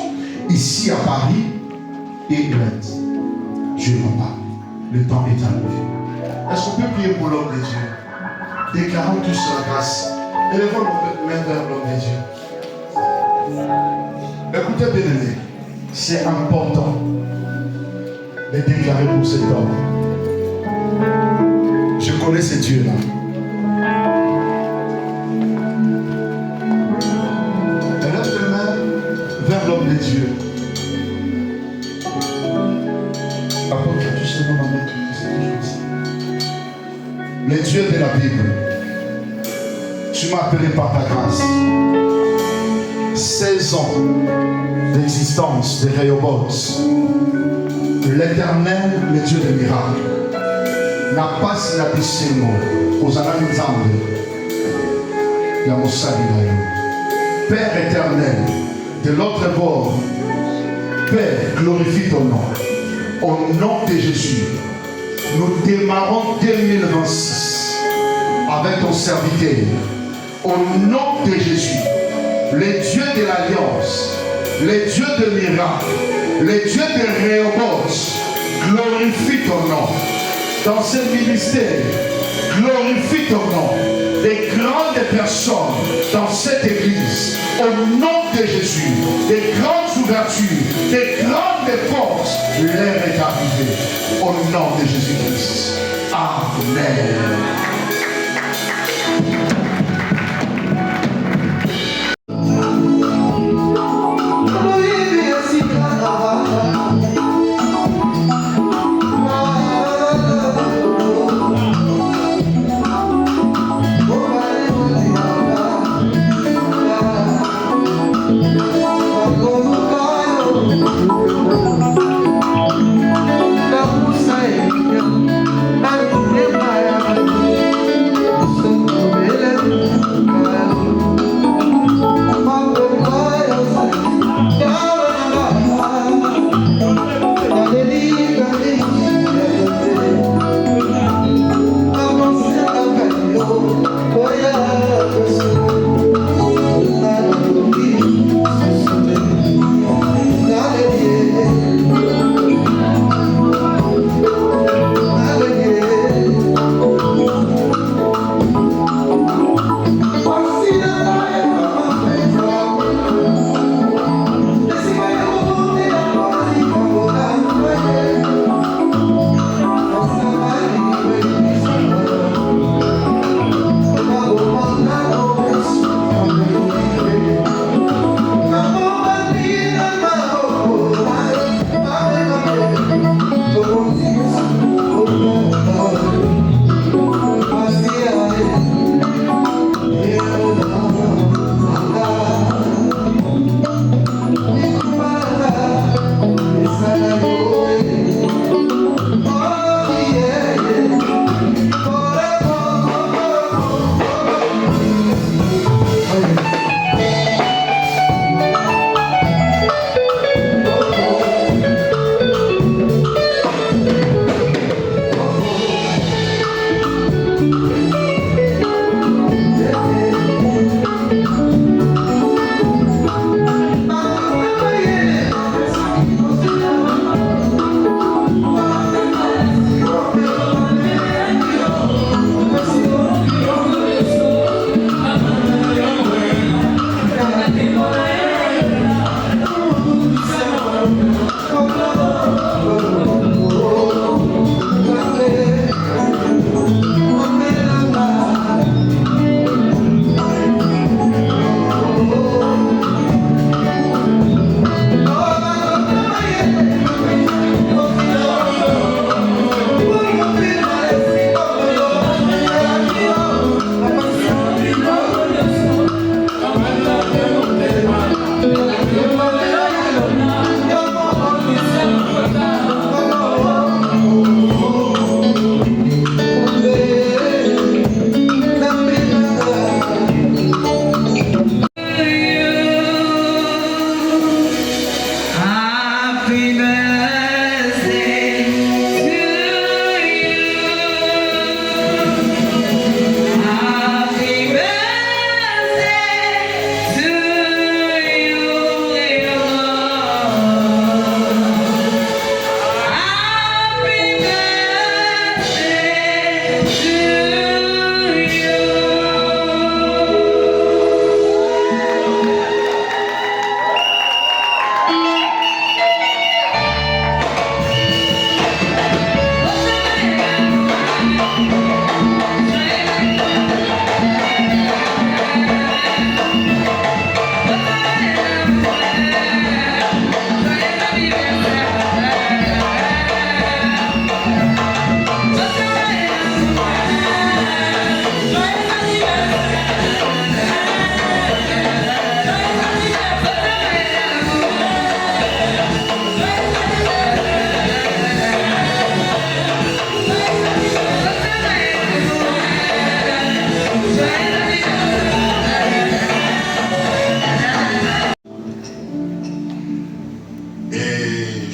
ici à Paris et l'Inde. Dieu m'en parle. Le temps est arrivé. Est-ce qu'on peut prier pour l'homme de Dieu? Déclarons tous la grâce. Élevons nos mains vers l'homme de Dieu. Écoutez, bien-aimés, c'est important de déclarer pour cet homme. Je connais ce Dieu-là. Élève tes mains vers l'homme de Dieu. Apôtre, tu sais mon nom, c'est toujours ça. Le Dieu de la Bible, tu m'as appelé par ta grâce. 16 ans d'existence de Rehoboth, l'Éternel, le Dieu des miracles, n'a pas sinabissé aux Ananizambe, Père éternel, de l'autre bord, Père, glorifie ton nom. Au nom de Jésus, nous démarrons 2026 avec ton serviteur. Au nom de Jésus, les dieux de l'Alliance, les dieux de miracles, les dieux de Rehoboth, glorifie ton nom. Dans ce ministère, glorifie ton nom. Des grandes personnes dans cette église, au nom de Jésus, des grandes ouvertures, des grandes forces, l'heure est arrivée. Au nom de Jésus-Christ. Amen. Thank you.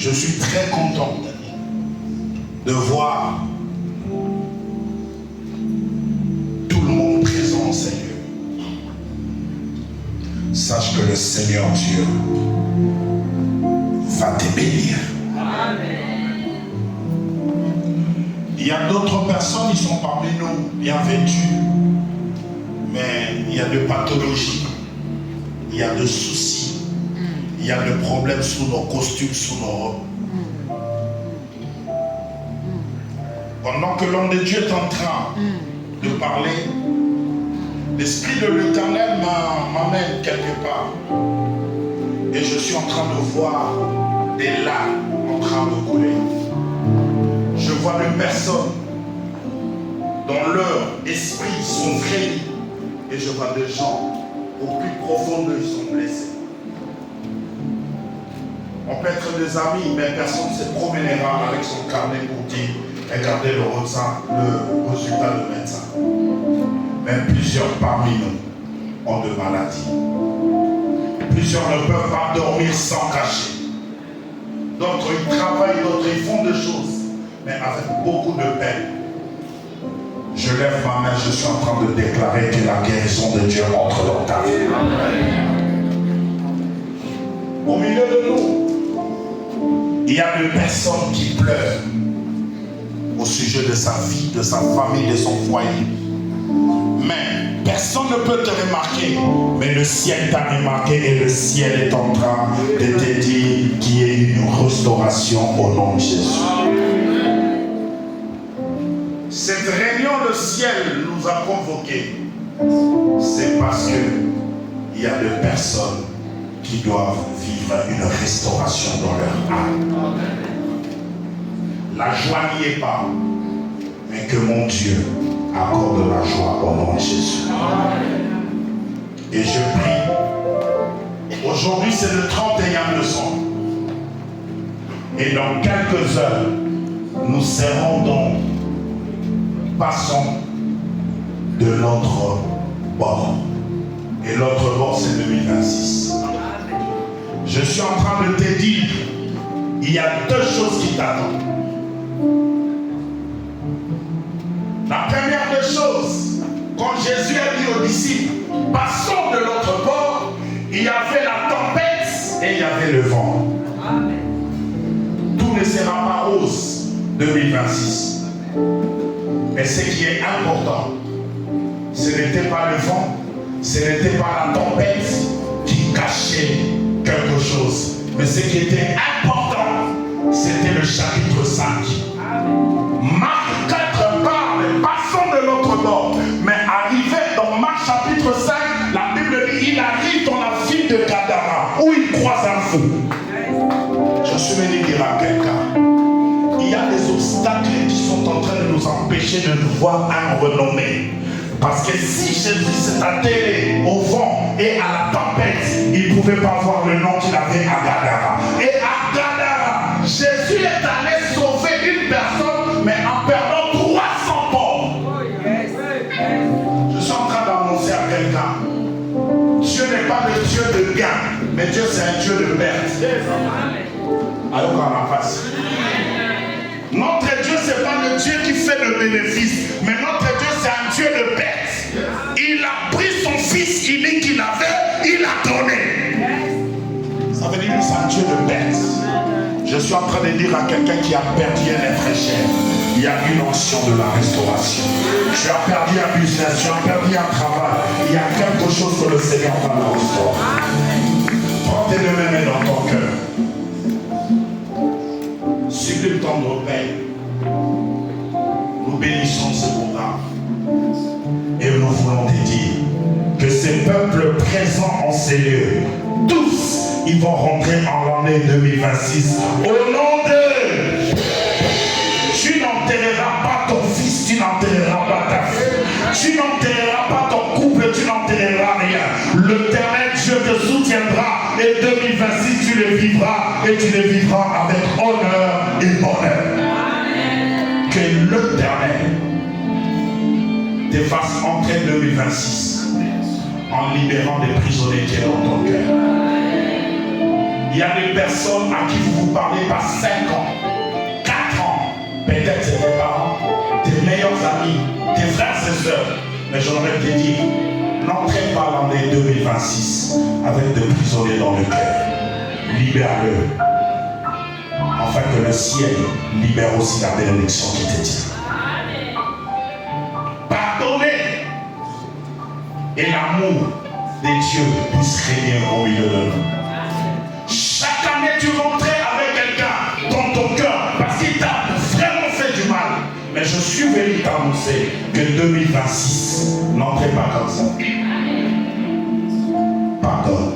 Je suis très content de voir tout le monde présent en ces lieux. Sache que le Seigneur Dieu va te bénir. Il y a d'autres personnes qui sont parmi nous bien vêtues, mais il y a de pathologies, il y a de soucis, il y a de problèmes sous nos costumes, sous nos robes. Pendant que l'homme de Dieu est en train de parler, l'Esprit de l'Éternel m'amène quelque part. Et je suis en train de voir des larmes en train de couler. Je vois des personnes dont leur esprit sont créés. Et je vois des gens au plus profond d'eux, ils sont blessés. On peut être des amis, mais personne ne se promènera avec son carnet pour dire regardez le résultat de médecin. Mais plusieurs parmi nous ont de maladies. Plusieurs ne peuvent pas dormir sans cacher. D'autres ils travaillent, d'autres ils font des choses, mais avec beaucoup de peine. Je lève ma main, je suis en train de déclarer que la guérison de Dieu entre dans ta vie. Au milieu de nous, il y a des personnes qui pleurent au sujet de sa vie, de sa famille, de son foyer. Mais personne ne peut te remarquer. Mais le ciel t'a remarqué et le ciel est en train de te dire qu'il y a une restauration au nom de Jésus. Cette réunion, le ciel nous a convoqués. C'est parce qu'il y a des personnes qui doivent vivre une restauration dans leur âme. La joie n'y est pas, mais que mon Dieu accorde la joie au nom de Jésus. Et je prie, aujourd'hui c'est le 31 décembre, et dans quelques heures, nous serons donc passons de l'autre bord. Et l'autre bord c'est 2026. Je suis en train de te dire, il y a deux choses qui t'attendent. La première des choses, quand Jésus a dit aux disciples, passons de l'autre bord, il y avait la tempête et il y avait le vent. Tout ne sera pas rose 2026. Mais ce qui est important, ce n'était pas le vent, ce n'était pas la tempête qui cachait quelque chose. Mais ce qui était important, c'était le chapitre 5. Marc 4 parle, passons de l'autre bord. Mais arrivé dans Marc chapitre 5, la Bible dit, il arrive dans la ville de Gadara, où il croise un fou. Je suis venu dire à quelqu'un, il y a des obstacles qui sont en train de nous empêcher de nous voir un renommé. Parce que si Jésus s'est attelé au vent et à la tempête, il ne pouvait pas voir le nom qu'il avait à Gadara. Et à Gadara, Jésus est allé sauver une personne, mais en perdant 300 pauvres. Je suis en train d'annoncer à quelqu'un, Dieu n'est pas le Dieu de gain, mais Dieu c'est un Dieu de perte. Alors qu'on en face. Notre Dieu, ce n'est pas le Dieu qui fait le bénéfice, mais notre Dieu, c'est un Dieu de perte. Il a pris son fils unique qu'il avait, il l'a donné. Ça veut dire que c'est un Dieu de perte. Je suis en train de dire à quelqu'un qui a perdu un être cher, il y a une onction de la restauration. Tu as perdu un business, tu as perdu un travail, il y a quelque chose que le Seigneur va nous restaurer. Prends tes deux mains dans ton cœur. Sublime tendre Père, nous bénissons ce programme et nous voulons te dire que ces peuples présents en ces lieux, tous, ils vont rentrer en l'année 2026 au nom de... Tu n'enterreras pas ton fils, tu n'enterreras pas ta fille, tu n'enterreras pas ton couple, tu n'enterreras rien. L'Éternel Dieu te soutiendra et 2026 tu le vivras et tu le vivras avec honneur et bonheur. Amen. Que l'Éternel te fasse entrer 2026 en libérant des prisonniers qui sont dans ton cœur. Il y a des personnes à qui vous ne parlez pas 5 ans, 4 ans. Peut-être c'est tes parents, tes meilleurs amis, tes frères et sœurs. Mais j'aimerais te dire, n'entrez pas dans l'année 2026 avec des prisonniers dans le cœur. Libère-le. Afin que le ciel libère aussi la bénédiction qui te tient. Pardonnez. Et l'amour de Dieu puisse régner au milieu de nous. Chaque année, tu rentrais avec quelqu'un dans ton cœur parce qu'il t'a vraiment fait du mal. Mais je suis venu t'annoncer que 2026, n'entrez pas comme ça. Pardonne.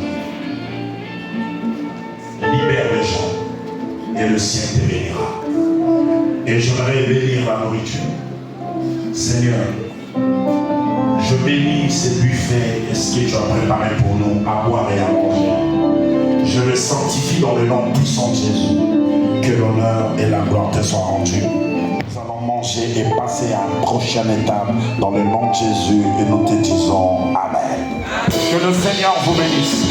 Libère les gens et le ciel te bénira. Et j'aimerais bénir la nourriture. Seigneur, je bénis ce buffet et ce que tu as préparé pour nous à boire et à manger. Je le sanctifie dans le nom puissant de Jésus. Que l'honneur et la gloire te soient rendus. Nous allons manger et passer à une prochaine étape dans le nom de Jésus et nous te disons Amen. Que le Seigneur vous bénisse.